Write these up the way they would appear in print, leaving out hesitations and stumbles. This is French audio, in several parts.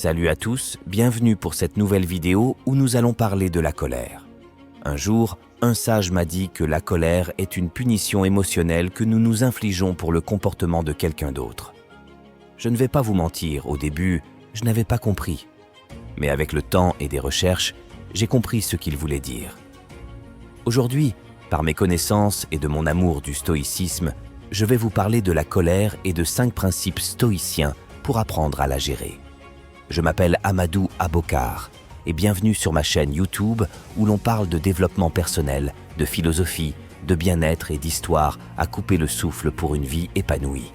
Salut à tous, bienvenue pour cette nouvelle vidéo où nous allons parler de la colère. Un jour, un sage m'a dit que la colère est une punition émotionnelle que nous nous infligeons pour le comportement de quelqu'un d'autre. Je ne vais pas vous mentir, au début, je n'avais pas compris. Mais avec le temps et des recherches, j'ai compris ce qu'il voulait dire. Aujourd'hui, par mes connaissances et de mon amour du stoïcisme, je vais vous parler de la colère et de 5 principes stoïciens pour apprendre à la gérer. Je m'appelle Amadou Abokar et bienvenue sur ma chaîne YouTube où l'on parle de développement personnel, de philosophie, de bien-être et d'histoire à couper le souffle pour une vie épanouie.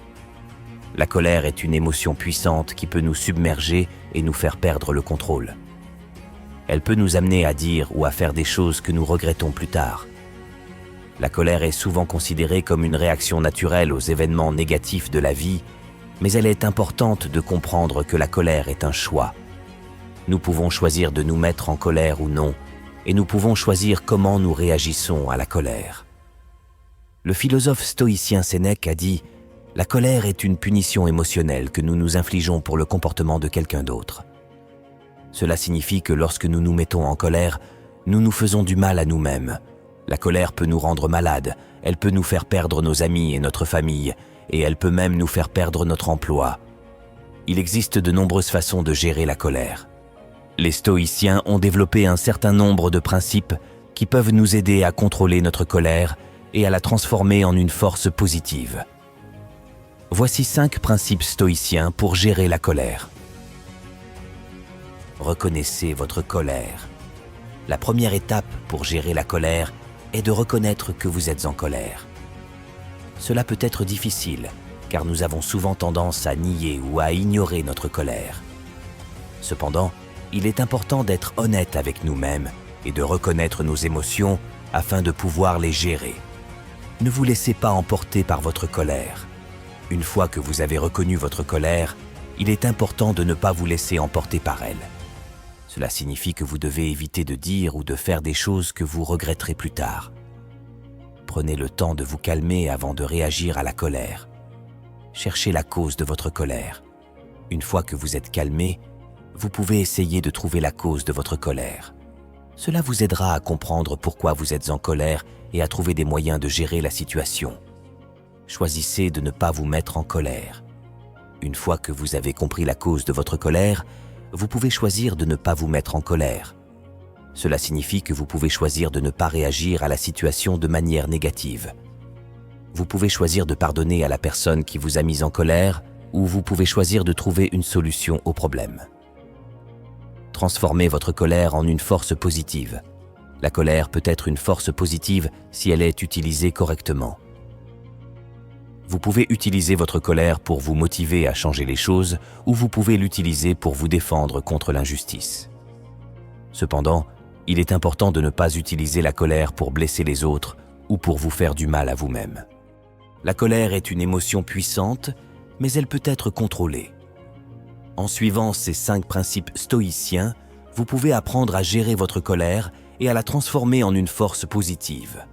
La colère est une émotion puissante qui peut nous submerger et nous faire perdre le contrôle. Elle peut nous amener à dire ou à faire des choses que nous regrettons plus tard. La colère est souvent considérée comme une réaction naturelle aux événements négatifs de la vie, mais elle est importante de comprendre que la colère est un choix. Nous pouvons choisir de nous mettre en colère ou non, et nous pouvons choisir comment nous réagissons à la colère. Le philosophe stoïcien Sénèque a dit « La colère est une punition émotionnelle que nous nous infligeons pour le comportement de quelqu'un d'autre. » Cela signifie que lorsque nous nous mettons en colère, nous nous faisons du mal à nous-mêmes. La colère peut nous rendre malades, elle peut nous faire perdre nos amis et notre famille, et elle peut même nous faire perdre notre emploi. Il existe de nombreuses façons de gérer la colère. Les stoïciens ont développé un certain nombre de principes qui peuvent nous aider à contrôler notre colère et à la transformer en une force positive. Voici 5 principes stoïciens pour gérer la colère. Reconnaissez votre colère. La première étape pour gérer la colère est de reconnaître que vous êtes en colère. Cela peut être difficile, car nous avons souvent tendance à nier ou à ignorer notre colère. Cependant, il est important d'être honnête avec nous-mêmes et de reconnaître nos émotions afin de pouvoir les gérer. Ne vous laissez pas emporter par votre colère. Une fois que vous avez reconnu votre colère, il est important de ne pas vous laisser emporter par elle. Cela signifie que vous devez éviter de dire ou de faire des choses que vous regretterez plus tard. Prenez le temps de vous calmer avant de réagir à la colère. Cherchez la cause de votre colère. Une fois que vous êtes calmé, vous pouvez essayer de trouver la cause de votre colère. Cela vous aidera à comprendre pourquoi vous êtes en colère et à trouver des moyens de gérer la situation. Choisissez de ne pas vous mettre en colère. Une fois que vous avez compris la cause de votre colère, vous pouvez choisir de ne pas vous mettre en colère. Cela signifie que vous pouvez choisir de ne pas réagir à la situation de manière négative. Vous pouvez choisir de pardonner à la personne qui vous a mis en colère ou vous pouvez choisir de trouver une solution au problème. Transformez votre colère en une force positive. La colère peut être une force positive si elle est utilisée correctement. Vous pouvez utiliser votre colère pour vous motiver à changer les choses ou vous pouvez l'utiliser pour vous défendre contre l'injustice. Cependant, il est important de ne pas utiliser la colère pour blesser les autres ou pour vous faire du mal à vous-même. La colère est une émotion puissante, mais elle peut être contrôlée. En suivant ces 5 principes stoïciens, vous pouvez apprendre à gérer votre colère et à la transformer en une force positive.